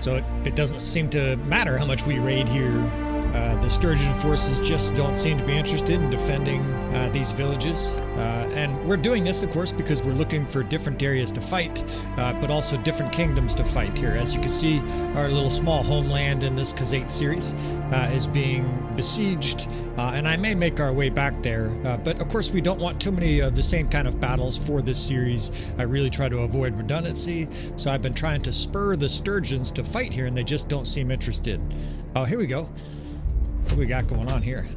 So it doesn't seem to matter how much we raid here. The Sturgian forces just don't seem to be interested in defending these villages. And we're doing this, of course, because we're looking for different areas to fight, but also different kingdoms to fight here. As you can see, our little small homeland in this Khuzait series is being besieged, and I may make our way back there. But of course, we don't want too many of the same kind of battles for this series. I really try to avoid redundancy, so I've been trying to spur the Sturgians to fight here, and they just don't seem interested. Oh, here we go. What do we got going on here?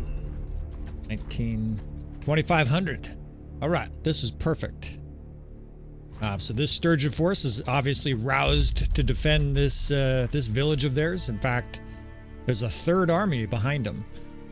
2500. All right, this is perfect. So this Sturgian force is obviously roused to defend this this village of theirs. In fact, there's a third army behind them.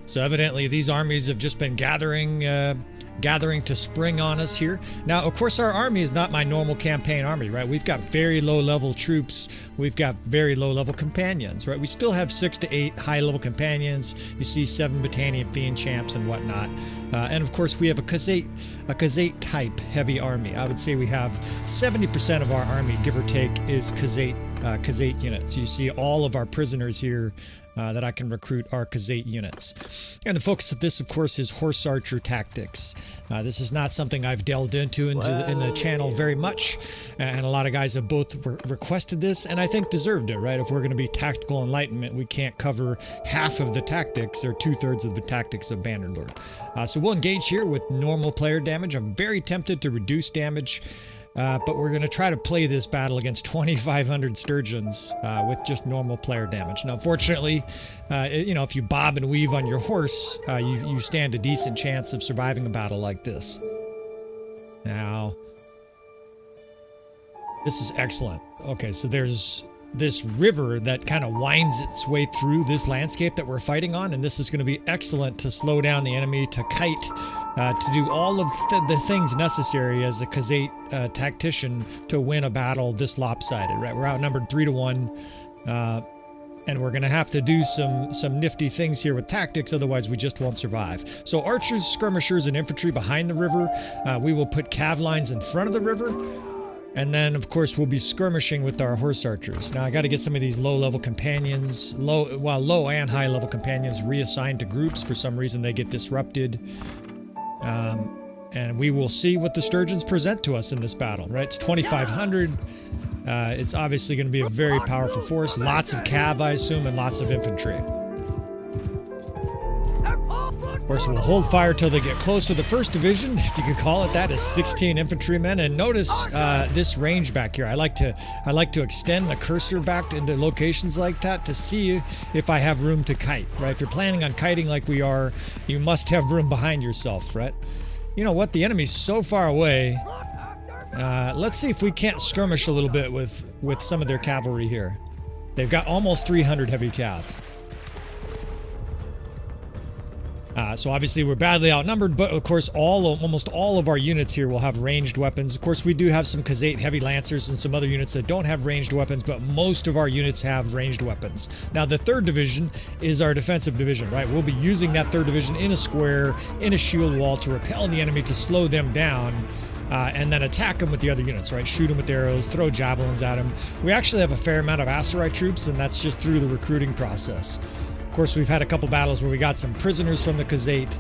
So evidently these armies have just been gathering to spring on us here. Now, of course, our army is not my normal campaign army, right? We've got very low-level troops. We've got very low-level companions, right? We still have 6 to 8 high-level companions. You see 7 Battanian fian champs and whatnot. And of course, we have a Khuzait type heavy army. I would say we have 70% of our army, give or take, is Khuzait units. You see all of our prisoners here that I can recruit are Khuzait units. And the focus of this, of course, is horse archer tactics. This is not something I've delved into in the channel very much, and a lot of guys have both requested this, and I think deserved it, right? If we're going to be tactical enlightenment, we can't cover half of the tactics or 2/3 of the tactics of Bannerlord. So we'll engage here with normal player damage. I'm very tempted to reduce damage. But we're going to try to play this battle against 2,500 Sturgians with just normal player damage. Now, fortunately, you know, if you bob and weave on your horse, you stand a decent chance of surviving a battle like this. Now, this is excellent. Okay, so there's this river that kind of winds its way through this landscape that we're fighting on, and this is going to be excellent to slow down the enemy, to kite, to do all of the things necessary as a Khuzait tactician to win a battle this lopsided, right? We're outnumbered 3 to 1, and we're going to have to do some nifty things here with tactics, otherwise we just won't survive. So archers, skirmishers, and infantry behind the river. We will put cav lines in front of the river. And then, of course, we'll be skirmishing with our horse archers. Now, I got to get some of these low-level companions, low and high-level companions reassigned to groups. For some reason, they get disrupted. And we will see what the Sturgians present to us in this battle, right? It's 2,500. It's obviously going to be a very powerful force. Lots of cav, I assume, and lots of infantry. Of course, we'll hold fire till they get close to the first division, if you could call it that, is 16 infantrymen. And notice this range back here. I like to extend the cursor back into locations like that to see if I have room to kite, right? If you're planning on kiting like we are, you must have room behind yourself, right? You know what? The enemy's so far away. Let's see if we can't skirmish a little bit with some of their cavalry here. They've got almost 300 heavy cav. So obviously we're badly outnumbered, but of course almost all of our units here will have ranged weapons. Of course, we do have some Khuzait heavy lancers and some other units that don't have ranged weapons, but most of our units have ranged weapons. Now, the 3rd division is our defensive division, right? We'll be using that 3rd division in a square, in a shield wall, to repel the enemy, to slow them down, and then attack them with the other units, right? Shoot them with arrows, throw javelins at them. We actually have a fair amount of Aserai troops, and that's just through the recruiting process. Of course, we've had a couple battles where we got some prisoners from the Khuzait.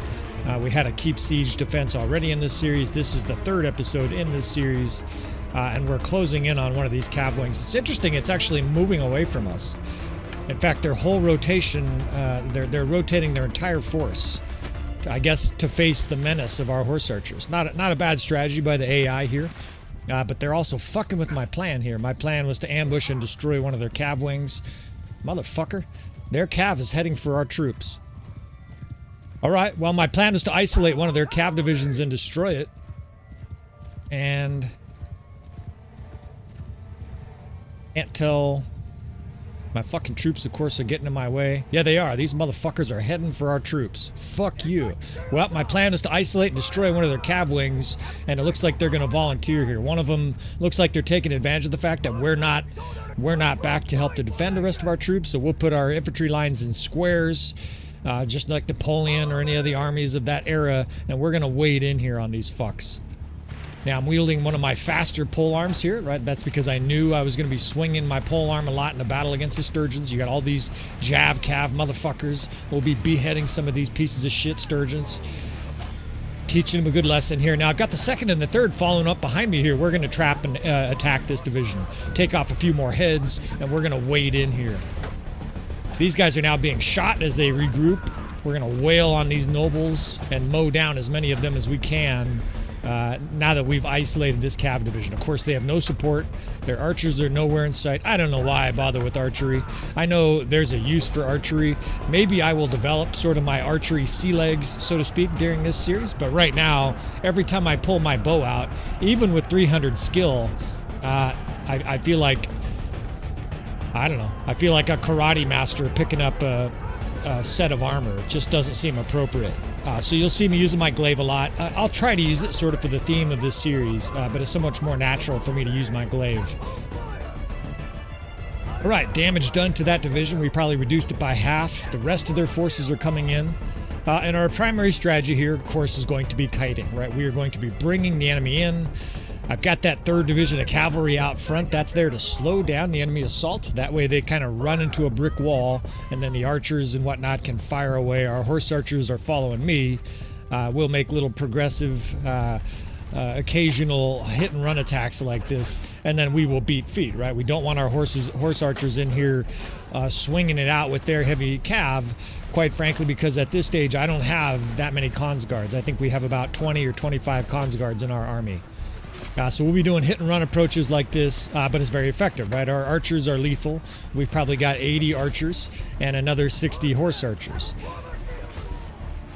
We had a keep siege defense already in this series. This is the 3rd episode in this series, and we're closing in on one of these cav wings. It's interesting, it's actually moving away from us. In fact, their whole rotation, they're rotating their entire force, I guess, to face the menace of our horse archers. Not a bad strategy by the AI here, but they're also fucking with my plan here. My plan was to ambush and destroy one of their cav wings. Motherfucker. Their cav is heading for our troops. Alright, well, my plan is to isolate one of their cav divisions and destroy it. And can't tell. My fucking troops, of course, are getting in my way. Yeah, they are. These motherfuckers are heading for our troops. Fuck you. Well, my plan is to isolate and destroy one of their cav wings, and it looks like they're going to volunteer here. One of them looks like they're taking advantage of the fact that we're not back to help to defend the rest of our troops, so we'll put our infantry lines in squares, just like Napoleon or any of the armies of that era, and we're going to wade in here on these fucks. Now I'm wielding one of my faster pole arms here, right? That's because I knew I was going to be swinging my pole arm a lot in a battle against the Sturgians. You got all these cav motherfuckers. We'll be beheading some of these pieces of shit Sturgians. Teaching them a good lesson here. Now I've got the second and the third following up behind me here. We're going to trap and attack this division. Take off a few more heads, and we're going to wade in here. These guys are now being shot as they regroup. We're going to wail on these nobles and mow down as many of them as we can. Now that we've isolated this cav division. Of course, they have no support. Their archers are nowhere in sight. I don't know why I bother with archery. I know there's a use for archery. Maybe I will develop sort of my archery sea legs, so to speak, during this series. But right now, every time I pull my bow out, even with 300 skill, I feel like, I don't know, I feel like a karate master picking up a set of armor. It just doesn't seem appropriate. So you'll see me using my glaive a lot. I'll try to use it sort of for the theme of this series, but it's so much more natural for me to use my glaive. Alright, damage done to that division. We probably reduced it by half. The rest of their forces are coming in. And our primary strategy here, of course, is going to be kiting, right? We are going to be bringing the enemy in. I've got that 3rd Division of cavalry out front. That's there to slow down the enemy assault. That way they kind of run into a brick wall, and then the archers and whatnot can fire away. Our horse archers are following me. We'll make little progressive, occasional hit and run attacks like this, and then we will beat feet, right? We don't want our horse archers in here swinging it out with their heavy cav, quite frankly, because at this stage I don't have that many cons guards. I think we have about 20 or 25 cons guards in our army. So we'll be doing hit and run approaches like this, but it's very effective, right? Our archers are lethal. We've probably got 80 archers and another 60 horse archers.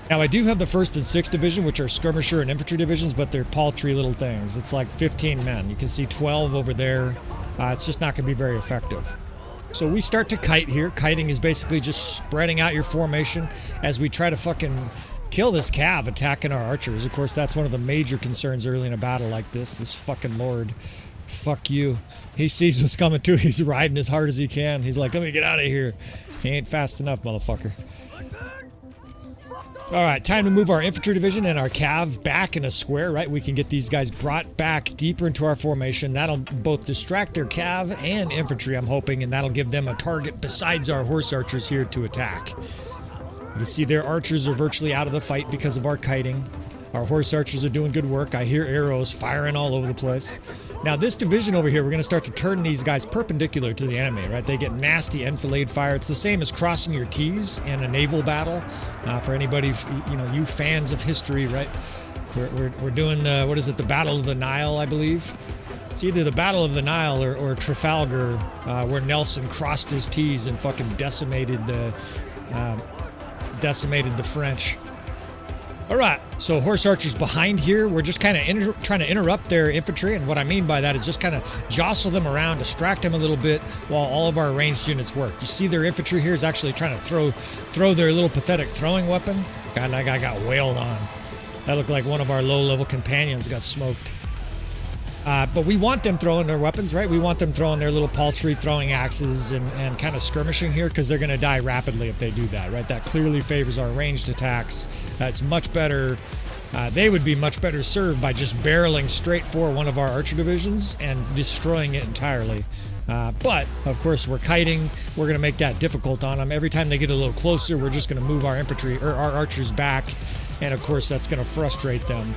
Now I do have the 1st and 6th Division, which are skirmisher and infantry divisions, but they're paltry little things. It's like 15 men. You can see 12 over there. It's just not going to be very effective. So we start to kite here. Kiting is basically just spreading out your formation as we try to fucking kill this cav attacking our archers. Of course, that's one of the major concerns early in a battle like this. This fucking lord. Fuck you. He sees what's coming too. He's riding as hard as he can. He's like, let me get out of here. He ain't fast enough, motherfucker. Alright, time to move our infantry division and our cav back in a square, right? We can get these guys brought back deeper into our formation. That'll both distract their cav and infantry, I'm hoping, and that'll give them a target besides our horse archers here to attack. You see their archers are virtually out of the fight because of our kiting. Our horse archers are doing good work. I hear arrows firing all over the place. Now this division over here, we're going to start to turn these guys perpendicular to the enemy, right? They get nasty enfilade fire. It's the same as crossing your T's in a naval battle. For anybody, you know, you fans of history, right? We're doing, what is it, the Battle of the Nile, I believe? It's either the Battle of the Nile or Trafalgar, where Nelson crossed his T's and fucking decimated the French. Alright, so horse archers behind here, we're just kind of trying to interrupt their infantry, and what I mean by that is just kind of jostle them around, distract them a little bit while all of our ranged units work. You see their infantry here is actually trying to throw their little pathetic throwing weapon. God, that guy got wailed on. That looked like one of our low-level companions got smoked. But we want them throwing their weapons, right? We want them throwing their little paltry throwing axes and kind of skirmishing here, because they're going to die rapidly if they do that, right? That clearly favors our ranged attacks. It's much better. They would be much better served by just barreling straight for one of our archer divisions and destroying it entirely. But, of course, we're kiting. We're going to make that difficult on them. Every time they get a little closer, we're just going to move our infantry or our archers back. And, of course, that's going to frustrate them.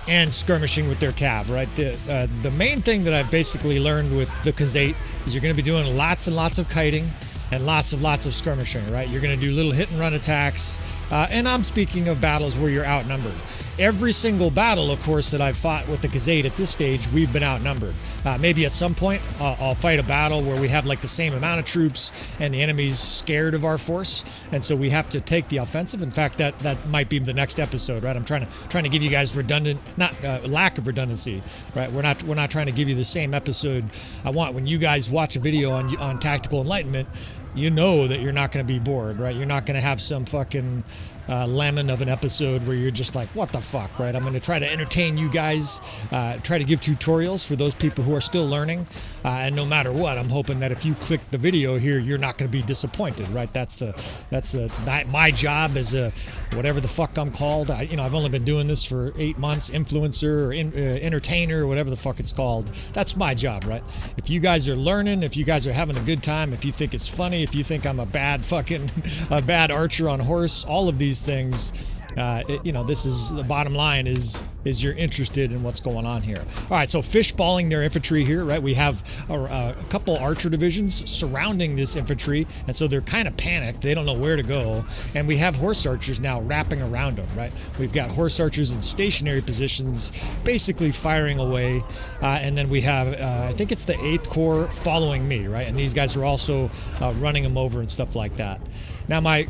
And skirmishing with their cav, right? The main thing that I've basically learned with the Khuzait is you're going to be doing lots and lots of kiting and lots of skirmishing, right? You're going to do little hit and run attacks, and I'm speaking of battles where you're outnumbered. Every single battle, of course, that I've fought with the Khuzait at this stage, we've been outnumbered. Maybe at some point I'll fight a battle where we have like the same amount of troops and the enemy's scared of our force, and so we have to take the offensive. In fact, that might be the next episode, right? I'm trying to give you guys lack of redundancy, right? We're not trying to give you the same episode. I want when you guys watch a video on tactical enlightenment, you know that you're not going to be bored, right? You're not going to have some fucking lemon of an episode where you're just like, what the fuck, right? I'm going to try to entertain you guys, try to give tutorials for those people who are still learning, and no matter what, I'm hoping that if you click the video here, you're not going to be disappointed, right? That's my job as a whatever the fuck I'm called. I've only been doing this for 8 months, influencer or entertainer or whatever the fuck it's called. That's my job, right? If you guys are learning, if you guys are having a good time, if you think it's funny, if you think I'm a bad archer on horse, all of these things, this is the bottom line is you're interested in what's going on here. All right, so fishballing their infantry here, right? We have a couple archer divisions surrounding this infantry, and so they're kind of panicked. They don't know where to go, and we have horse archers now wrapping around them, right? We've got horse archers in stationary positions, basically firing away, and then we have, I think it's the 8th Corps following me, right? And these guys are also running them over and stuff like that. Now, my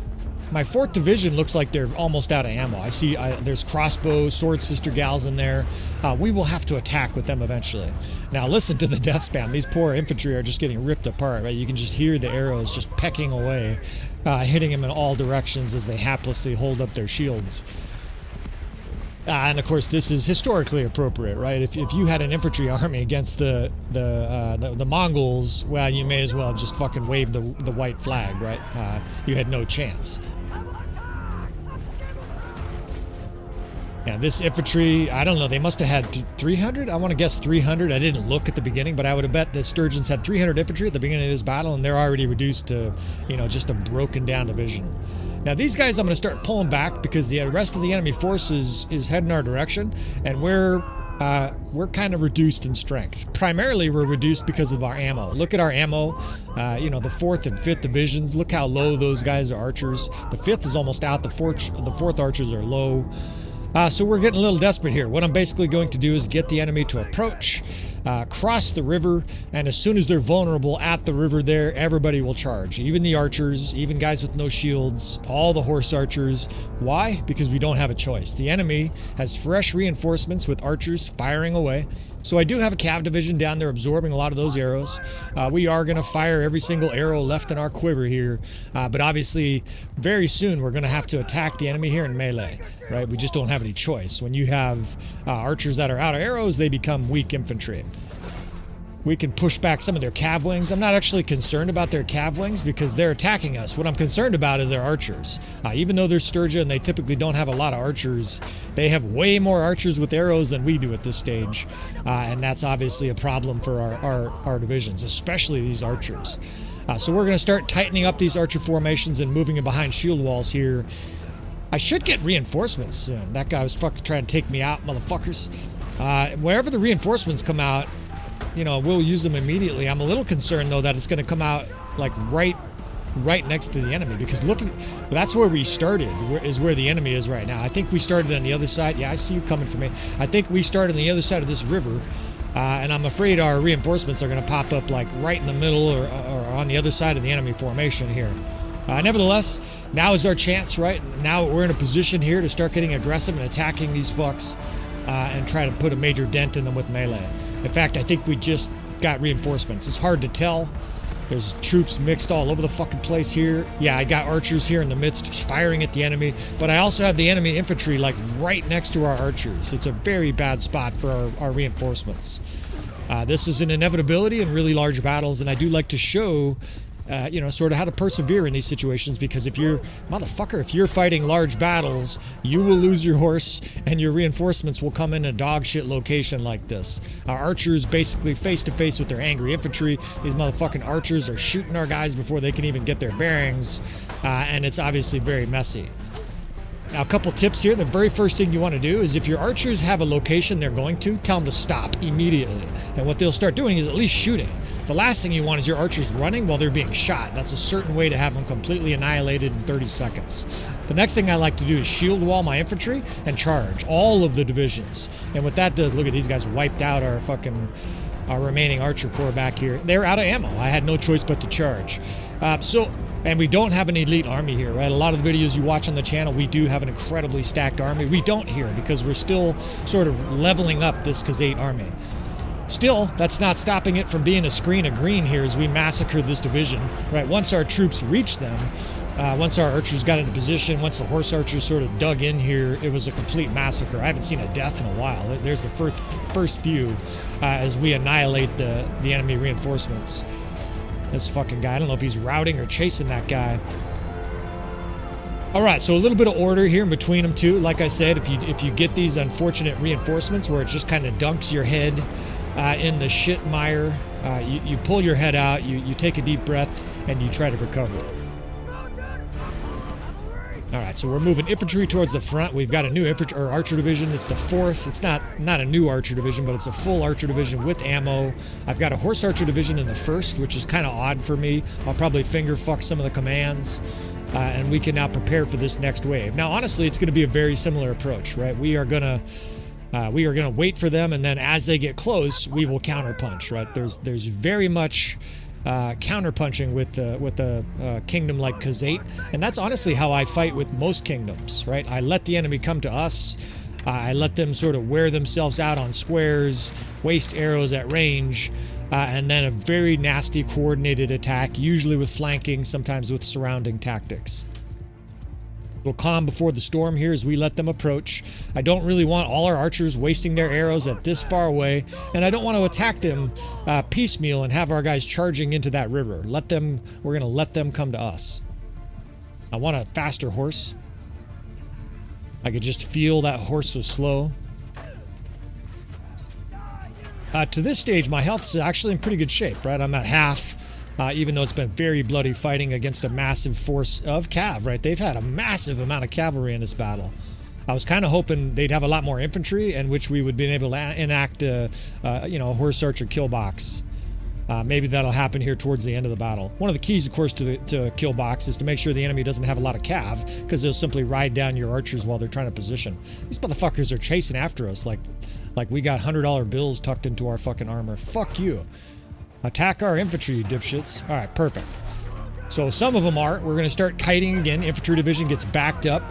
4th Division looks like they're almost out of ammo. I see there's crossbows, sword sister gals in there. We will have to attack with them eventually. Now listen to the death spam. These poor infantry are just getting ripped apart, right? You can just hear the arrows just pecking away, hitting them in all directions as they haplessly hold up their shields. And of course, this is historically appropriate, right? If you had an infantry army against the Mongols, well, you may as well just fucking wave the white flag, right? You had no chance. Yeah, this infantry, I don't know, they must have had 300? I want to guess 300. I didn't look at the beginning, but I would have bet the Sturgians had 300 infantry at the beginning of this battle, and they're already reduced to, just a broken down division. Now these guys I'm going to start pulling back because the rest of the enemy force is heading our direction, and we're kind of reduced in strength. Primarily we're reduced because of our ammo. Look at our ammo, the 4th and 5th divisions. Look how low those guys are archers. The 5th is almost out. The 4th archers are low. So we're getting a little desperate here. What I'm basically going to do is get the enemy to approach, cross the river, and as soon as they're vulnerable at the river there, everybody will charge. Even the archers, even guys with no shields, all the horse archers. Why? Because we don't have a choice. The enemy has fresh reinforcements with archers firing away. So I do have a cav division down there absorbing a lot of those arrows. We are going to fire every single arrow left in our quiver here. But obviously, very soon we're going to have to attack the enemy here in melee, right? We just don't have any choice. When you have archers that are out of arrows, they become weak infantry. We can push back some of their cav wings. I'm not actually concerned about their cav wings because they're attacking us. What I'm concerned about is their archers. Even though they're Sturgian and they typically don't have a lot of archers, they have way more archers with arrows than we do at this stage. And that's obviously a problem for our divisions, especially these archers. So we're going to start tightening up these archer formations and moving it behind shield walls here. I should get reinforcements soon. That guy was fucking trying to take me out, motherfuckers. Wherever the reinforcements come out, we'll use them immediately. I'm a little concerned, though, that it's going to come out, like, right next to the enemy. Because that's where we started, is where the enemy is right now. I think we started on the other side. Yeah, I see you coming for me. I think we started on the other side of this river. And I'm afraid our reinforcements are going to pop up, like, right in the middle or on the other side of the enemy formation here. Nevertheless, now is our chance, right? Now we're in a position here to start getting aggressive and attacking these fucks and try to put a major dent in them with melee. In fact, I think we just got reinforcements. It's hard to tell. There's troops mixed all over the fucking place here. Yeah, I got archers here in the midst firing at the enemy, but I also have the enemy infantry like right next to our archers. It's a very bad spot for our reinforcements. This is an inevitability in really large battles, and I do like to show sort of how to persevere in these situations, because if you're fighting large battles, you will lose your horse and your reinforcements will come in a dog shit location like this. Our archers basically face to face with their angry infantry. These motherfucking archers are shooting our guys before they can even get their bearings, and it's obviously very messy. Now, a couple tips here. The very first thing you want to do is if your archers have a location they're going to, tell them to stop immediately. And what they'll start doing is at least shooting. The last thing you want is your archers running while they're being shot. That's a certain way to have them completely annihilated in 30 seconds. The next thing I like to do is shield wall my infantry and charge all of the divisions. And what that does, look at these guys wiped out our remaining archer corps back here. They're out of ammo. I had no choice but to charge. And we don't have an elite army here, right? A lot of the videos you watch on the channel, we do have an incredibly stacked army. We don't here because we're still sort of leveling up this Khuzait army. Still, that's not stopping it from being a screen of green here as we massacre this division, right? Once our troops reach them, Once our archers got into position, once the horse archers sort of dug in here, it was a complete massacre. I haven't seen a death in a while. There's the first few as we annihilate the enemy reinforcements. This fucking guy, I don't know if he's routing or chasing that guy. All right, so a little bit of order here in between them too. Like I said, if you get these unfortunate reinforcements where it just kind of dunks your head in the shit mire, you pull your head out, you take a deep breath, and you try to recover. All right, so we're moving infantry towards the front. We've got a new infantry or archer division. It's the 4th. It's not a new archer division, but it's a full archer division with ammo. I've got a horse archer division in the 1st, which is kind of odd for me. I'll probably finger fuck some of the commands, and we can now prepare for this next wave. Now, honestly, it's going to be a very similar approach, right? We are gonna wait for them, and then as they get close, we will counterpunch, right? There's very much counterpunching with a kingdom like Khuzait, and that's honestly how I fight with most kingdoms, right? I let the enemy come to us. I let them sort of wear themselves out on squares, waste arrows at range, and then a very nasty coordinated attack, usually with flanking, sometimes with surrounding tactics. We'll calm before the storm here as we let them approach. I don't really want all our archers wasting their arrows at this far away, and I don't want to attack them piecemeal and have our guys charging into that river. We're going to let them come to us. I want a faster horse. I could just feel that horse was slow. To this stage, my health is actually in pretty good shape, right? I'm at half. Even though it's been very bloody fighting against a massive force of cav, right? They've had a massive amount of cavalry in this battle. I was kind of hoping they'd have a lot more infantry, in which we would be able to enact a horse archer kill box. Maybe that'll happen here towards the end of the battle. One of the keys, of course, to kill box is to make sure the enemy doesn't have a lot of cav, because they'll simply ride down your archers while they're trying to position. These motherfuckers are chasing after us like we got $100 bills tucked into our fucking armor. Fuck you. Attack our infantry, you dipshits. All right, perfect. So some of them are. We're going to start kiting again. Infantry division gets backed up.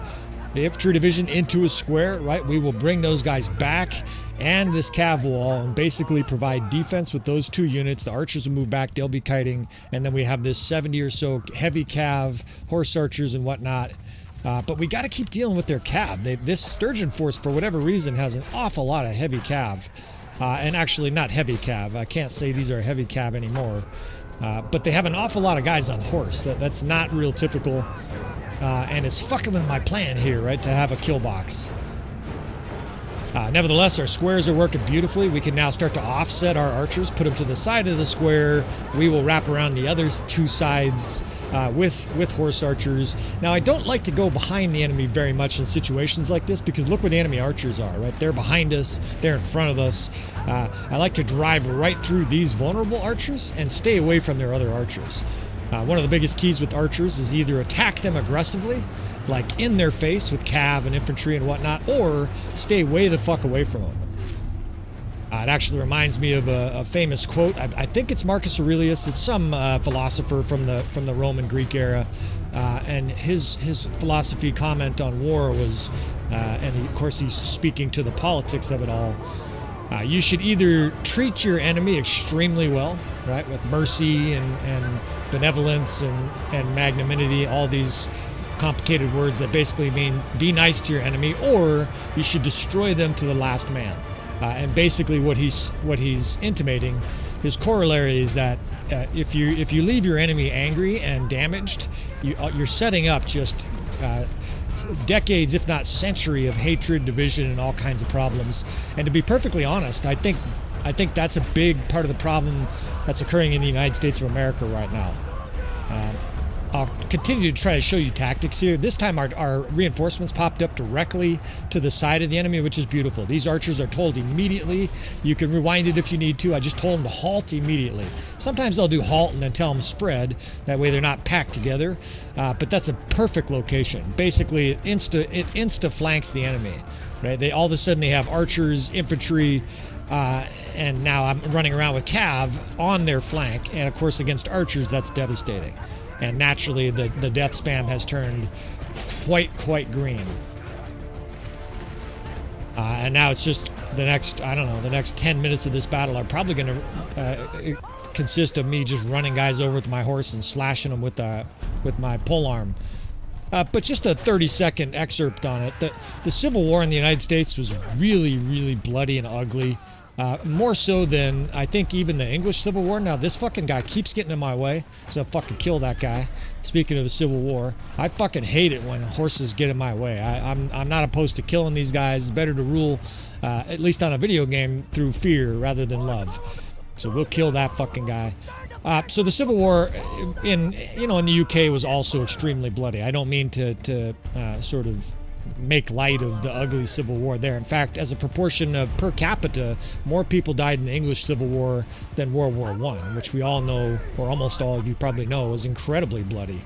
The infantry division into a square, right? We will bring those guys back and this cav wall and basically provide defense with those 2 units. The archers will move back. They'll be kiting. And then we have this 70 or so heavy cav, horse archers and whatnot. But we got to keep dealing with their cav. This Sturgian force, for whatever reason, has an awful lot of heavy cav. And actually not heavy cav. I can't say these are heavy cav anymore. But they have an awful lot of guys on horse. That's not real typical. And it's fucking with my plan here, right? To have a kill box. Nevertheless, our squares are working beautifully. We can now start to offset our archers, put them to the side of the square. We will wrap around the other 2 sides with horse archers. Now, I don't like to go behind the enemy very much in situations like this, because look where the enemy archers are, right? They're behind us. They're in front of us. I like to drive right through these vulnerable archers and stay away from their other archers. One of the biggest keys with archers is either attack them aggressively, like in their face with cav and infantry and whatnot, or stay way the fuck away from them. It actually reminds me of a famous quote. I think it's Marcus Aurelius. It's some philosopher from the Roman Greek era, and his philosophy comment on war was, and of course he's speaking to the politics of it all. You should either treat your enemy extremely well, right, with mercy and benevolence and magnanimity, all these complicated words that basically mean be nice to your enemy, or you should destroy them to the last man. And basically what he's intimating, his corollary is that if you leave your enemy angry and damaged, you're setting up just decades, if not century, of hatred, division, and all kinds of problems. And to be perfectly honest, I think that's a big part of the problem that's occurring in the United States of America right now. I'll continue to try to show you tactics here. This time our reinforcements popped up directly to the side of the enemy, which is beautiful. These archers are told immediately. You can rewind it if you need to. I just told them to halt immediately. Sometimes I'll do halt and then tell them spread. That way they're not packed together. But that's a perfect location. Basically, it insta flanks the enemy. Right? They all of a sudden they have archers, infantry, and now I'm running around with cav on their flank. And of course, against archers, that's devastating. And naturally, the death spam has turned quite green. And now it's just the next 10 minutes of this battle are probably going to consist of me just running guys over with my horse and slashing them with with my polearm. But just a 30-second excerpt on it. The Civil War in the United States was really, really bloody and ugly. More so than, I think, even the English Civil War. Now, this fucking guy keeps getting in my way, so I'll fucking kill that guy. Speaking of the Civil War, I fucking hate it when horses get in my way. I'm not opposed to killing these guys. It's better to rule, at least on a video game, through fear rather than love. So we'll kill that fucking guy. So the Civil War in the UK was also extremely bloody. I don't mean to sort of make light of the ugly Civil War there. In fact, as a proportion of per capita, more people died in the English Civil War than World War I, which we all know, or almost all of you probably know, was incredibly bloody.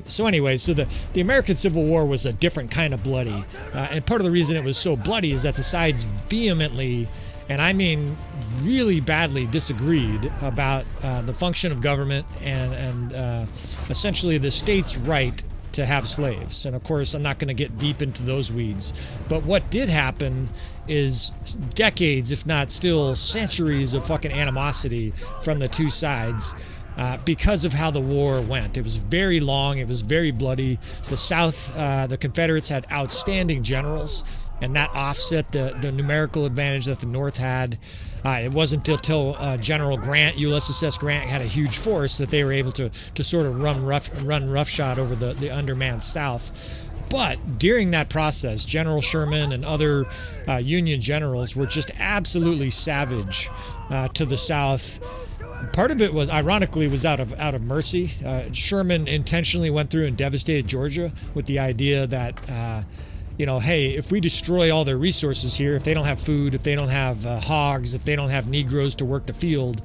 So anyway, so the American Civil War was a different kind of bloody. And part of the reason it was so bloody is that the sides vehemently, and I mean really badly, disagreed about the function of government and essentially the state's right to have slaves. And of course, I'm not going to get deep into those weeds. But what did happen is decades, if not still centuries, of fucking animosity from the two sides because of how the war went. It was very long. It was very bloody. The South, the Confederates had outstanding generals, and that offset the numerical advantage that the North had. It wasn't until General Grant, Ulysses S. Grant, had a huge force that they were able to sort of run roughshod over the undermanned South. But during that process, General Sherman and other Union generals were just absolutely savage to the South. Part of it was, ironically, was out of mercy. Sherman intentionally went through and devastated Georgia with the idea that hey, if we destroy all their resources here, if they don't have food, if they don't have hogs, if they don't have Negroes to work the field,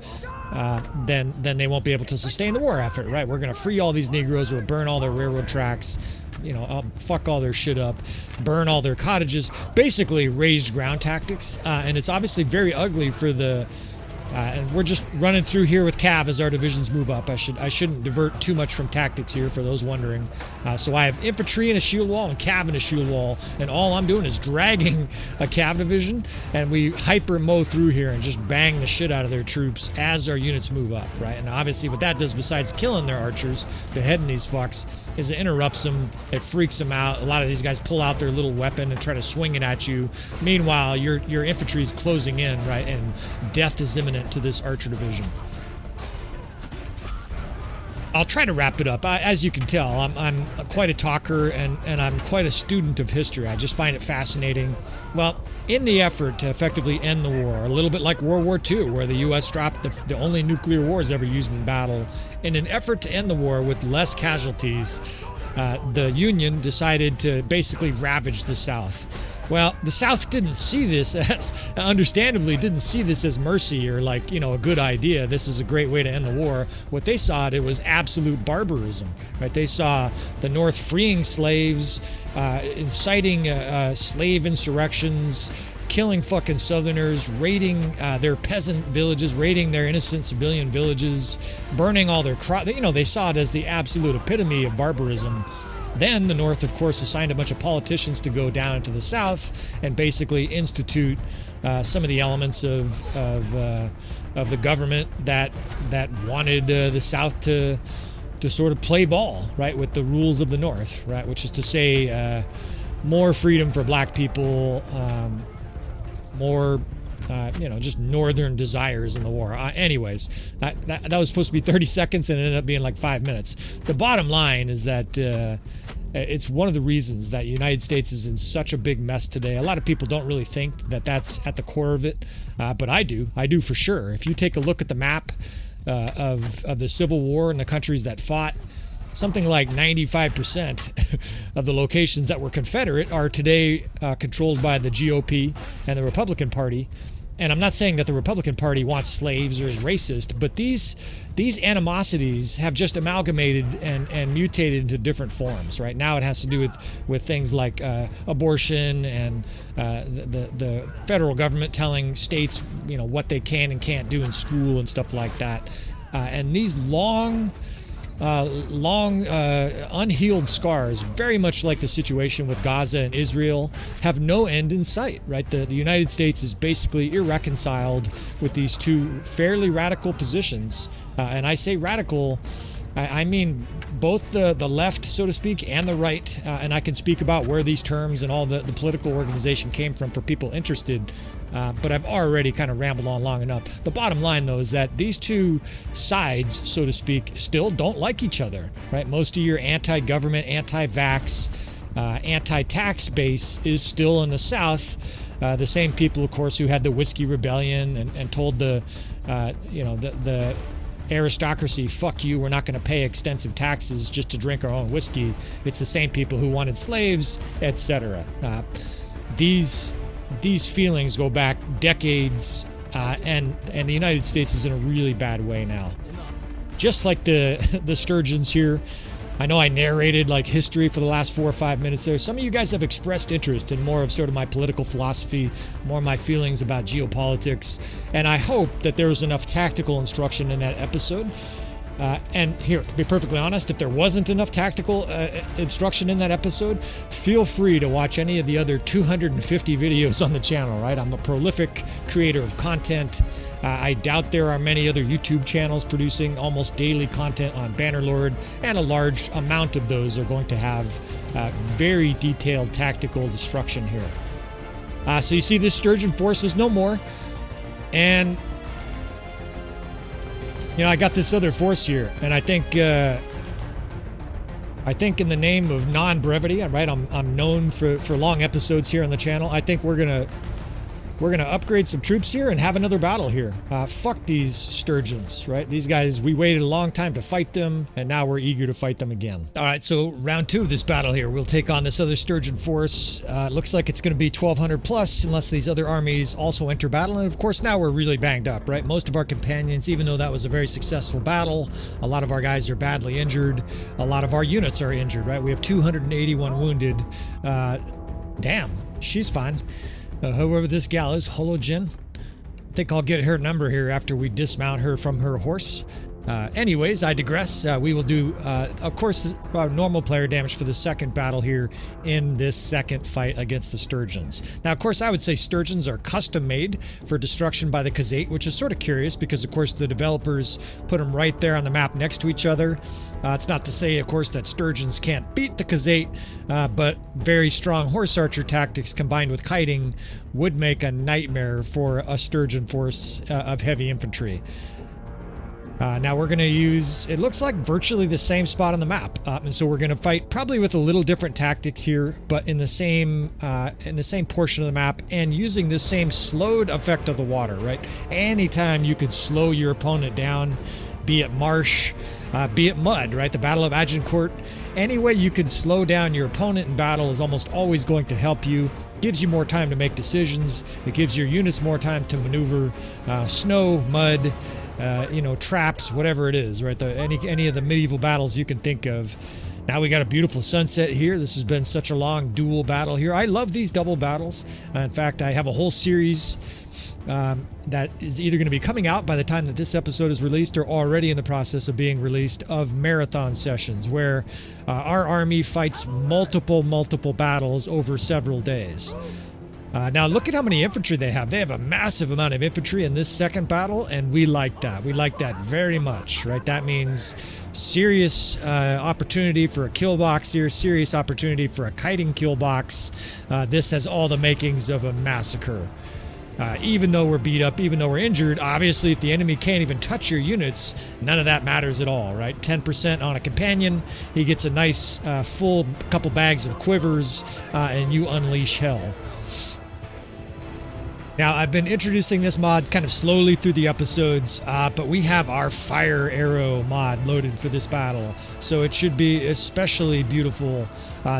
then they won't be able to sustain the war effort, right? We're going to free all these Negroes, we'll burn all their railroad tracks, fuck all their shit up, burn all their cottages, basically raised ground tactics. And it's obviously very ugly for the... and we're just running through here with Cav as our divisions move up. I shouldn't divert too much from tactics here for those wondering. So I have infantry in a shield wall and Cav in a shield wall, and all I'm doing is dragging a Cav division, and we hyper mow through here and just bang the shit out of their troops as our units move up, right? And obviously what that does, besides killing their archers, beheading these fucks, is it interrupts them, it freaks them out. A lot of these guys pull out their little weapon and try to swing it at you. Meanwhile, your infantry is closing in, right? And death is imminent to this archer division. I'll try to wrap it up. As you can tell, I'm quite a talker and I'm quite a student of history. I just find it fascinating. Well, in the effort to effectively end the war, a little bit like World War II, where the U.S. dropped the only nuclear wars ever used in battle, in an effort to end the war with less casualties, the Union decided to basically ravage the South. Well, the South didn't see this as, understandably, didn't see this as mercy or like, a good idea. This is a great way to end the war. What they saw, it was absolute barbarism, right? They saw the North freeing slaves, inciting slave insurrections, killing fucking Southerners, raiding their peasant villages, raiding their innocent civilian villages, burning all their crops. They saw it as the absolute epitome of barbarism. Then the North, of course, assigned a bunch of politicians to go down to the South and basically institute some of the elements of the government that wanted the South to sort of play ball, right, with the rules of the North, right, which is to say more freedom for black people, more just northern desires in the war. Anyways, that was supposed to be 30 seconds and it ended up being like 5 minutes. The bottom line is that it's one of the reasons that the United States is in such a big mess today. A lot of people don't really think that that's at the core of it, but I do for sure. If you take a look at the map of the Civil War and the countries that fought, something like 95% of the locations that were Confederate are today controlled by the GOP and the Republican Party. And I'm not saying that the Republican Party wants slaves or is racist, but these animosities have just amalgamated and mutated into different forms. Right now, it has to do with things like abortion and the federal government telling states, what they can and can't do in school and stuff like that. And these long unhealed scars, very much like the situation with Gaza and Israel, have no end in sight, right? The United States is basically irreconciled with these two fairly radical positions. And I say radical I mean both the left, so to speak, and the right, and I can speak about where these terms and all the political organization came from for people interested, but I've already kind of rambled on long enough. The bottom line, though, is that these two sides, so to speak, still don't like each other, right? Most of your anti-government, anti-vax, anti-tax base is still in the South. The same people, of course, who had the Whiskey Rebellion and told the aristocracy, fuck you, we're not going to pay extensive taxes just to drink our own whiskey. It's the same people who wanted slaves, etc. These feelings go back decades, and the United States is in a really bad way now. Just like the Sturgians here. I know I narrated like history for the last 4 or 5 minutes there. Some of you guys have expressed interest in more of sort of my political philosophy, more of my feelings about geopolitics, and I hope that there was enough tactical instruction in that episode. And here, to be perfectly honest, if there wasn't enough tactical instruction in that episode, feel free to watch any of the other 250 videos on the channel, right? I'm a prolific creator of content. I doubt there are many other YouTube channels producing almost daily content on Bannerlord, and a large amount of those are going to have very detailed tactical destruction here. So you see this Sturgian force is no more, and you know, I got this other force here, and I think in the name of non-brevity, right? I'm known for long episodes here on the channel. I think we're gonna upgrade some troops here and have another battle here. Fuck these Sturgians, right? These guys, we waited a long time to fight them, and now we're eager to fight them again. All right, so round 2 of this battle here, we'll take on this other Sturgian force. Looks like it's going to be 1,200 plus, unless these other armies also enter battle. And of course, now we're really banged up, right? Most of our companions, even though that was a very successful battle, a lot of our guys are badly injured. A lot of our units are injured, right? We have 281 wounded. Damn, she's fine. Whoever this gal is, Holojin. I think I'll get her number here after we dismount her from her horse. Anyways, I digress. We will do, of course, normal player damage for the second battle here in this second fight against the Sturgians. Now, of course, I would say Sturgians are custom made for destruction by the Khuzait, which is sort of curious because, of course, the developers put them right there on the map next to each other. It's not to say, of course, that Sturgians can't beat the Khuzait, but very strong horse archer tactics combined with kiting would make a nightmare for a Sturgian force of heavy infantry. Now we're going to use, it looks like virtually the same spot on the map, and so we're going to fight probably with a little different tactics here, but in the same portion of the map, and using this same slowed effect of the water, right? Anytime you could slow your opponent down, be it marsh, be it mud, right? The Battle of Agincourt, any way you can slow down your opponent in battle is almost always going to help you. Gives you more time to make decisions. It gives your units more time to maneuver. Snow, mud, traps, whatever it is, right? Any of the medieval battles you can think of. Now we got a beautiful sunset here. This has been such a long dual battle here. I love these double battles. In fact, I have a whole series that is either going to be coming out by the time that this episode is released or already in the process of being released, of marathon sessions where our army fights multiple battles over several days. Now look at how many infantry they have. They have a massive amount of infantry in this second battle, and we like that. We like that very much, right? That means serious opportunity for a kill box here, serious opportunity for a kiting kill box. This has all the makings of a massacre. Even though we're beat up, even though we're injured, obviously if the enemy can't even touch your units, none of that matters at all, right? 10% on a companion, he gets a nice full couple bags of quivers, and you unleash hell. Now, I've been introducing this mod kind of slowly through the episodes, but we have our fire arrow mod loaded for this battle, so it should be especially beautiful,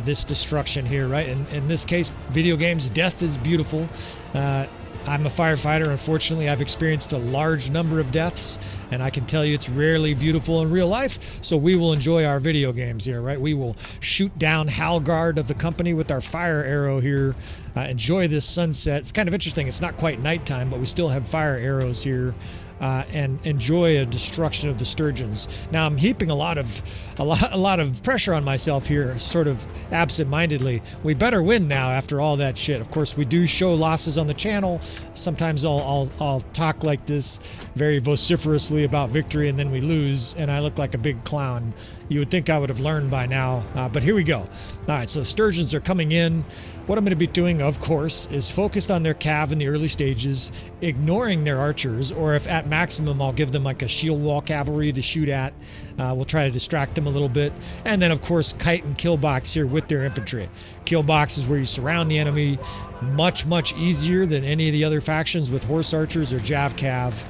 this destruction here, right? In this case, video games, death is beautiful. I'm a firefighter. Unfortunately, I've experienced a large number of deaths, and I can tell you it's rarely beautiful in real life, so we will enjoy our video games here, right? We will shoot down Halgard of the company with our fire arrow here, enjoy this sunset. It's kind of interesting. It's not quite nighttime, but we still have fire arrows here and enjoy a destruction of the Sturgians. Now I'm heaping a lot of pressure on myself here, sort of absent-mindedly. We better win now after all that shit. Of course, we do show losses on the channel. Sometimes I'll talk like this very vociferously about victory, and then we lose, and I look like a big clown. You would think I would have learned by now, but here we go. All right, so the Sturgians are coming in. What I'm going to be doing, of course, is focused on their cav in the early stages, ignoring their archers, or if at maximum, I'll give them like a shield wall cavalry to shoot at. We'll try to distract them a little bit. And then, of course, kite and kill box here with their infantry. Kill box is where you surround the enemy. Much, much easier than any of the other factions with horse archers or jav cav.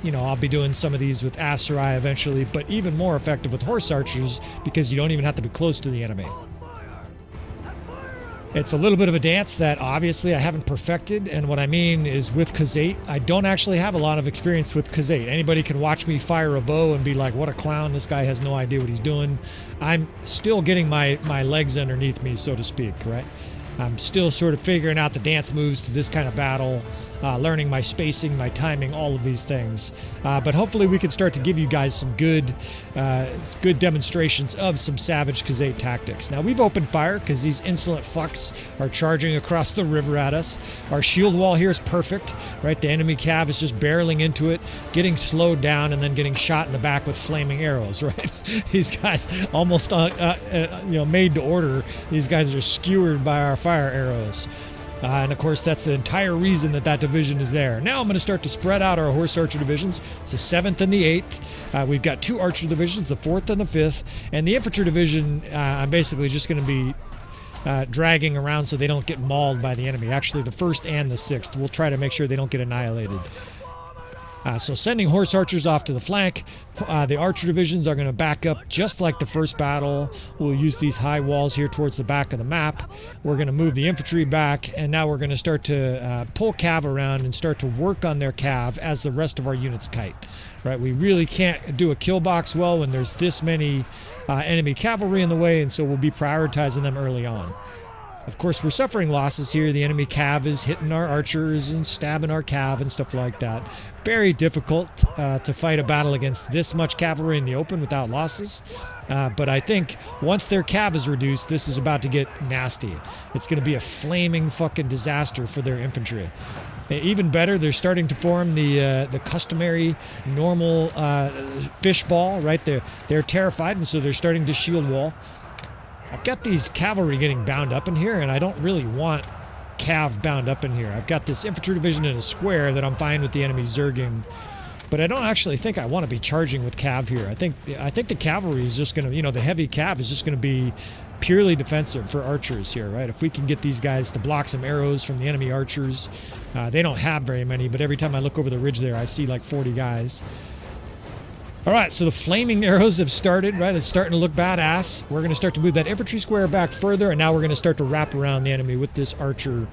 You know, I'll be doing some of these with Aserai eventually, but even more effective with horse archers because you don't even have to be close to the enemy. It's a little bit of a dance that obviously I haven't perfected, and what I mean is with Khuzait, I don't actually have a lot of experience with Khuzait. Anybody can watch me fire a bow and be like, what a clown, this guy has no idea what he's doing. I'm still getting my legs underneath me, so to speak, right? I'm still sort of figuring out the dance moves to this kind of battle, learning my spacing, my timing, all of these things. But hopefully we can start to give you guys some good demonstrations of some savage Khuzait tactics. Now we've opened fire because these insolent fucks are charging across the river at us. Our shield wall here is perfect, right? The enemy cav is just barreling into it, getting slowed down, and then getting shot in the back with flaming arrows, right? These guys almost, you know, made to order. These guys are skewered by our fire arrows. And of course, that's the entire reason that division is there. Now I'm going to start to spread out our horse archer divisions. It's the 7th and the 8th. We've got 2 archer divisions, the 4th and the 5th. And the infantry division, I'm basically just going to be dragging around so they don't get mauled by the enemy. Actually, the 1st and the 6th. We'll try to make sure they don't get annihilated. So sending horse archers off to the flank. The archer divisions are going to back up just like the first battle. We'll use these high walls here towards the back of the map. We're going to move the infantry back, and now we're going to start to pull cav around and start to work on their cav as the rest of our units kite. Right? We really can't do a kill box well when there's this many enemy cavalry in the way, and so we'll be prioritizing them early on. Of course, we're suffering losses here. The enemy cav is hitting our archers and stabbing our cav and stuff like that. Very difficult to fight a battle against this much cavalry in the open without losses. But I think once their cav is reduced, this is about to get nasty. It's going to be a flaming fucking disaster for their infantry. Even better, they're starting to form the customary normal fishball, right? They're terrified, and so they're starting to shield wall. I've got these cavalry getting bound up in here, and I don't really want cav bound up in here. I've got this infantry division in a square that I'm fine with the enemy zerging, but I don't actually think I want to be charging with cav here. I think the cavalry is just going to, you know, the heavy cav is just going to be purely defensive for archers here, right? If we can get these guys to block some arrows from the enemy archers, they don't have very many, but every time I look over the ridge there, I see like 40 guys. All right, so the flaming arrows have started, right? It's starting to look badass. We're going to start to move that infantry square back further, and now we're going to start to wrap around the enemy with this archer,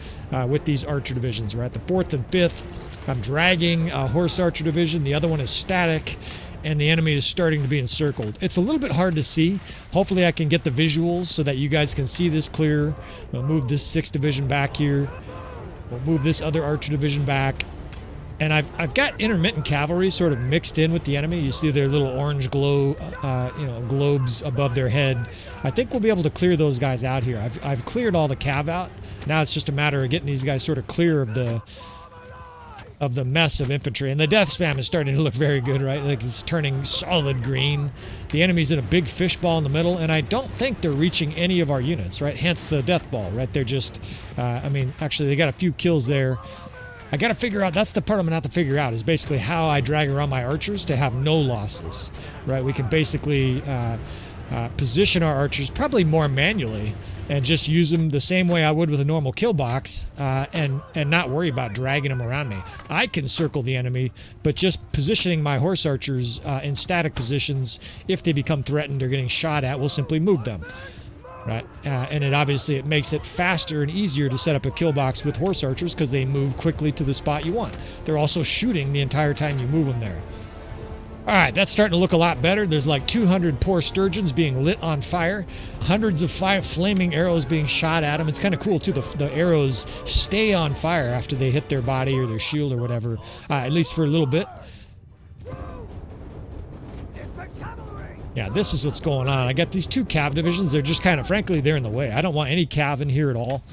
with these archer divisions. We're at the 4th and 5th. I'm dragging a horse archer division. The other one is static, and the enemy is starting to be encircled. It's a little bit hard to see. Hopefully I can get the visuals so that you guys can see this clear. We'll move this 6th division back here. We'll move this other archer division back. And I've got intermittent cavalry sort of mixed in with the enemy. You see their little orange glow, you know, globes above their head. I think we'll be able to clear those guys out here. I've cleared all the cav out. Now it's just a matter of getting these guys sort of clear of the mess of infantry. And the death spam is starting to look very good, right? Like it's turning solid green. The enemy's in a big fishball in the middle, and I don't think they're reaching any of our units, right? Hence the death ball, right? They're just, I mean, actually they got a few kills there. I got to figure out, that's the part I'm going to have to figure out, is basically how I drag around my archers to have no losses, right? We can basically position our archers probably more manually and just use them the same way I would with a normal kill box and not worry about dragging them around me. I can circle the enemy, but just positioning my horse archers in static positions, if they become threatened or getting shot at, we'll simply move them. Right, and it makes it faster and easier to set up a kill box with horse archers because they move quickly to the spot you want. They're also shooting the entire time you move them there. All right, that's starting to look a lot better. There's like 200 poor sturgeons being lit on fire, hundreds of flaming arrows being shot at them. It's kind of cool too. The arrows stay on fire after they hit their body or their shield or whatever, at least for a little bit. Yeah, this is what's going on. I got these two cav divisions. They're just kind of, frankly, they're in the way. I don't want any cav in here at all.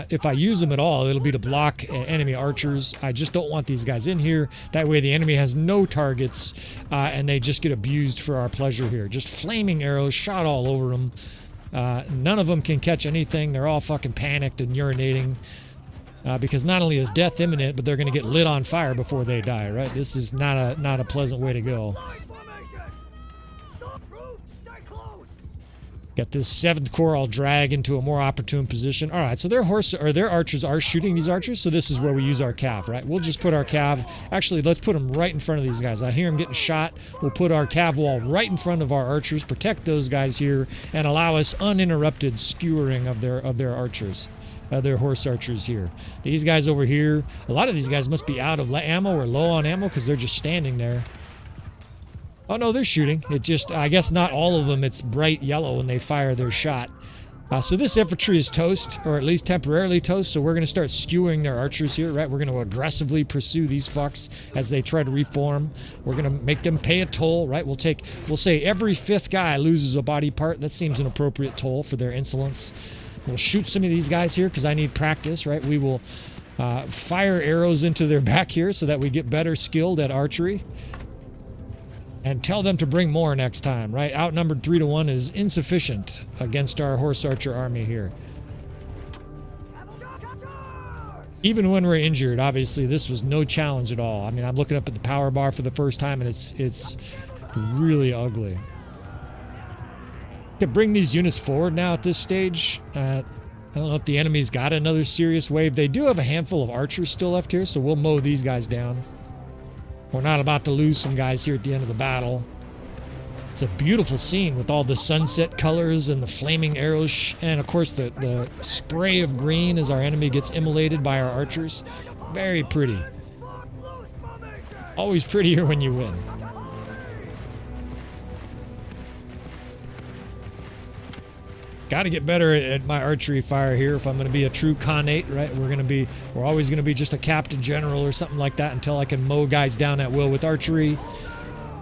If I use them at all, it'll be to block enemy archers. I just don't want these guys in here. That way the enemy has no targets, and they just get abused for our pleasure here. Just flaming arrows shot all over them. None of them can catch anything. They're all fucking panicked and urinating. Because not only is death imminent, but they're going to get lit on fire before they die, right? This is not a pleasant way to go. Got this 7th Corps all drag into a more opportune position. All right, so their archers are shooting these archers, so this is where we use our cav, right? We'll just put our cav. Actually, let's put them right in front of these guys. I hear them getting shot. We'll put our cav wall right in front of our archers, protect those guys here, and allow us uninterrupted skewering of their archers. Their horse archers here. These guys over here, a lot of these guys must be out of ammo or low on ammo because they're just standing there. Oh no, they're shooting. It just, I guess not all of them, it's bright yellow when they fire their shot. So this infantry is toast, or at least temporarily toast, so we're going to start skewing their archers here, right? We're going to aggressively pursue these fucks as they try to reform. We're going to make them pay a toll, right? We'll say every 5th guy loses a body part. That seems an appropriate toll for their insolence. We'll shoot some of these guys here because I need practice, right? We will fire arrows into their back here so that we get better skilled at archery. And tell them to bring more next time, right? Outnumbered 3-1 is insufficient against our horse archer army here. Even when we're injured, obviously, this was no challenge at all. I mean, I'm looking up at the power bar for the first time, and it's really ugly. To bring these units forward now at this stage, I don't know if the enemy's got another serious wave. They do have a handful of archers still left here, so we'll mow these guys down. We're not about to lose some guys here at the end of the battle. It's a beautiful scene with all the sunset colors and the flaming arrows, and of course the spray of green as our enemy gets immolated by our archers. Very pretty. Always prettier when you win. Got to get better at my archery fire here if I'm going to be a true Khanate, right? We're always going to be just a captain general or something like that until I can mow guys down at will with archery.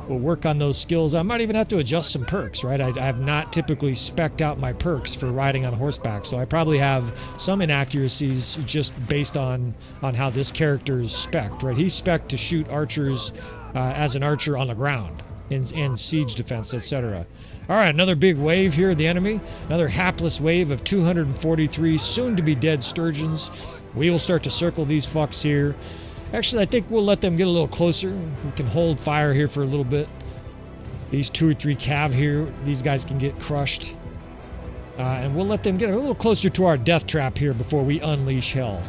We'll work on those skills. I might even have to adjust some perks, right? I have not typically specced out my perks for riding on horseback, so I probably have some inaccuracies just based on how this character is specced, right? He's specced to shoot archers as an archer on the ground in siege defense, etc. All right, another big wave here of the enemy. Another hapless wave of 243 soon-to-be dead Sturgians. We will start to circle these fucks here. Actually, I think we'll let them get a little closer. We can hold fire here for a little bit. These 2 or 3 cav here, these guys can get crushed. And we'll let them get a little closer to our death trap here before we unleash hell.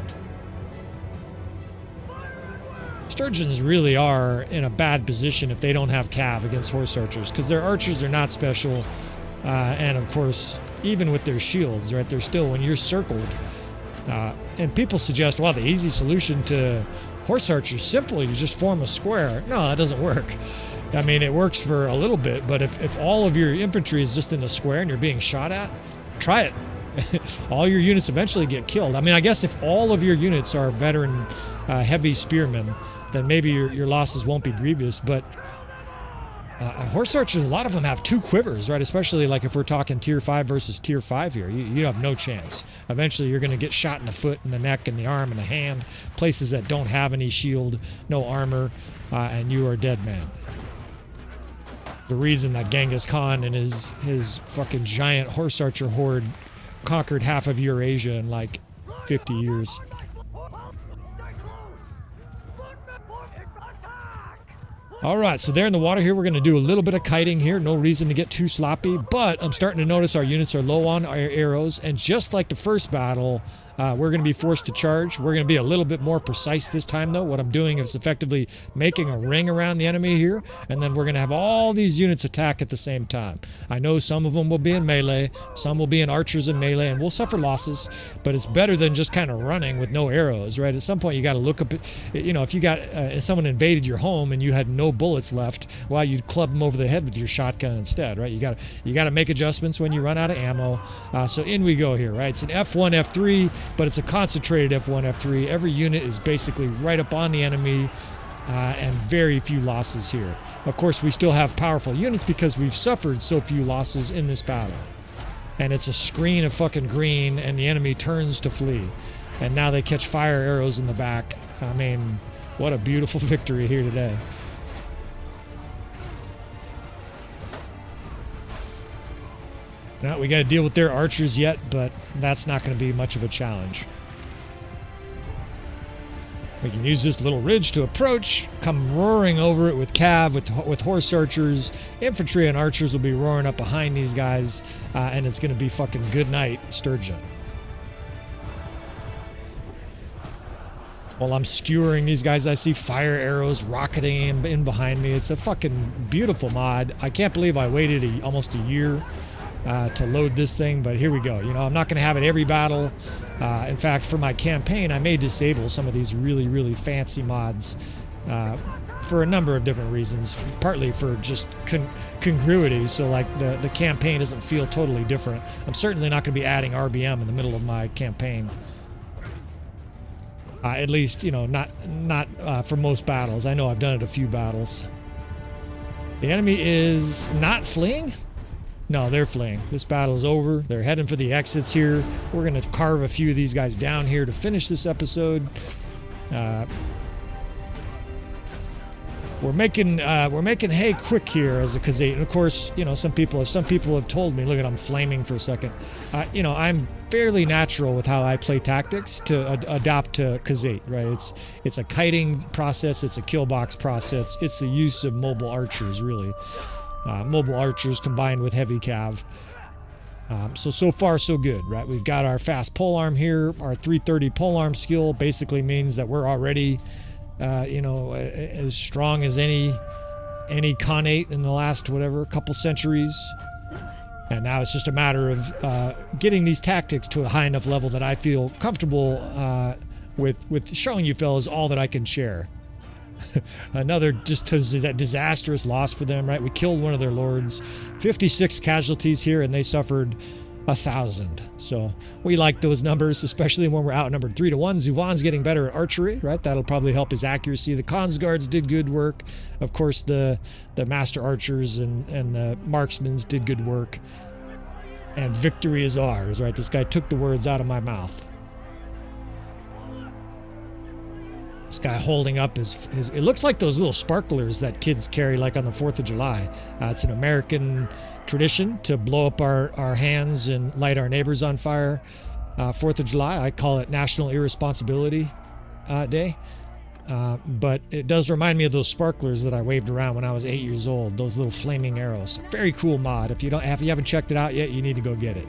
Sturgians really are in a bad position if they don't have cav against horse archers, because their archers are not special, and of course, even with their shields, right, they're still, when you're circled, and people suggest, well, the easy solution to horse archers simply to just form a square. No, that doesn't work. I mean, it works for a little bit, but if all of your infantry is just in a square and you're being shot at, try it. All your units eventually get killed. I mean, I guess if all of your units are veteran heavy spearmen, then maybe your losses won't be grievous, but horse archers, a lot of them have 2 quivers, right? Especially like if we're talking tier 5 versus tier 5 here, you have no chance. Eventually you're going to get shot in the foot, in the neck, in the arm, in the hand, places that don't have any shield, no armor, and you are a dead man. The reason that Genghis Khan and his fucking giant horse archer horde conquered half of Eurasia in like 50 years. All right, so they're in the water here. We're going to do a little bit of kiting here. No reason to get too sloppy, but I'm starting to notice our units are low on arrows, and just like the first battle, we're going to be forced to charge. We're going to be a little bit more precise this time, though. What I'm doing is effectively making a ring around the enemy here, and then we're going to have all these units attack at the same time. I know some of them will be in melee, some will be in archers and melee, and we'll suffer losses, but it's better than just kind of running with no arrows, right? At some point, you got to look up, you know, if you got, if someone invaded your home and you had no bullets left, well, you'd club them over the head with your shotgun instead, right? You got to make adjustments when you run out of ammo. So in we go here, right? It's an F1, F3, but it's a concentrated F1, F3. Every unit is basically right up on the enemy. and very few losses here. Of course, we still have powerful units because we've suffered so few losses in this battle. And it's a screen of fucking green, and the enemy turns to flee. And now they catch fire arrows in the back. I mean, what a beautiful victory here today. Now we got to deal with their archers yet, but that's not going to be much of a challenge. We can use this little ridge to approach, come roaring over it with cav, with horse archers. Infantry and archers will be roaring up behind these guys, and it's going to be fucking good night, Sturgian. While I'm skewering these guys, I see fire arrows rocketing in behind me. It's a fucking beautiful mod. I can't believe I waited almost a year to load this thing, but here we go. You know, I'm not going to have it every battle. In fact, for my campaign, I may disable some of these really, really fancy mods for a number of different reasons. Partly for just congruity, so like the campaign doesn't feel totally different. I'm certainly not going to be adding RBM in the middle of my campaign. At least, you know, not for most battles. I know I've done it a few battles. The enemy is not fleeing? No, they're fleeing. This battle's over. They're heading for the exits here. We're going to carve a few of these guys down here to finish this episode. We're making hay quick here as a Khuzait. And of course, you know, some people have told me, look at, I'm flaming for a second. You know, I'm fairly natural with how I play tactics to adopt to Khuzait, right? It's a kiting process. It's a kill box process. It's the use of mobile archers, really. Mobile archers combined with heavy cav. So far so good, right? We've got our fast polearm here. Our 330 polearm skill basically means that we're already, you know, as strong as any Khanate in the last couple centuries. And now it's just a matter of getting these tactics to a high enough level that I feel comfortable with showing you fellas all that I can share. Another just that disastrous loss for them, right? We killed one of their lords, 56 casualties here, and they suffered 1,000. So we like those numbers, especially when we're outnumbered 3-1. Zuvan's getting better at archery, right? That'll probably help his accuracy. The Khans guards did good work. Of course, the master archers and the marksmen did good work. And victory is ours, right? This guy took the words out of my mouth. This guy holding up his it looks like those little sparklers that kids carry like on the 4th of July. It's an American tradition to blow up our hands and light our neighbors on fire. 4th of July, I call it National Irresponsibility Day. But it does remind me of those sparklers that I waved around when I was 8 years old. Those little flaming arrows. Very cool mod. If you haven't checked it out yet, you need to go get it.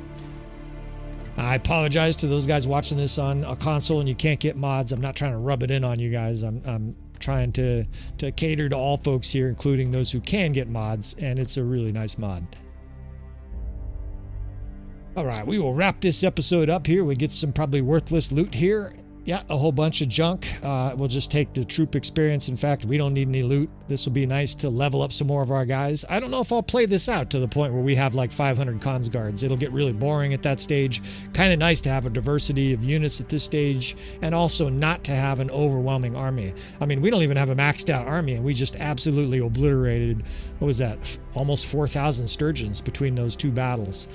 I apologize to those guys watching this on a console and you can't get mods. I'm not trying to rub it in on you guys. I'm trying to cater to all folks here, including those who can get mods, and it's a really nice mod. All right, we will wrap this episode up here. We get some probably worthless loot here. Yeah, a whole bunch of junk. We'll just take the troop experience. In fact, we don't need any loot. This will be nice to level up some more of our guys. I don't know if I'll play this out to the point where we have like 500 cons guards. It'll get really boring at that stage. Kind of nice to have a diversity of units at this stage, and also not to have an overwhelming army. I mean, we don't even have a maxed out army, and we just absolutely obliterated, what was that, almost 4,000 Sturgians between those two battles.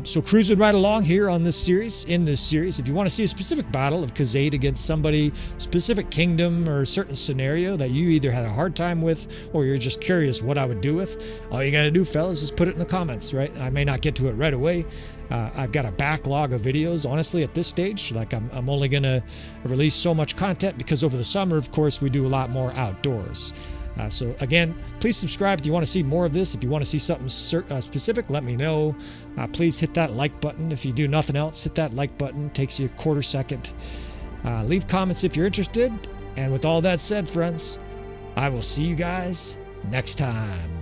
So cruising right along here on this series, if you want to see a specific battle of Khuzait against somebody, specific kingdom or a certain scenario that you either had a hard time with or you're just curious what I would do with, all you got to do, fellas, is put it in the comments, right? I may not get to it right away. I've got a backlog of videos, honestly, at this stage. Like I'm only going to release so much content because over the summer, of course, we do a lot more outdoors. So again, please subscribe if you want to see more of this. If you want to see something specific, let me know. Please hit that like button. If you do nothing else, hit that like button. It takes you a quarter second. Leave comments if you're interested. And with all that said, friends, I will see you guys next time.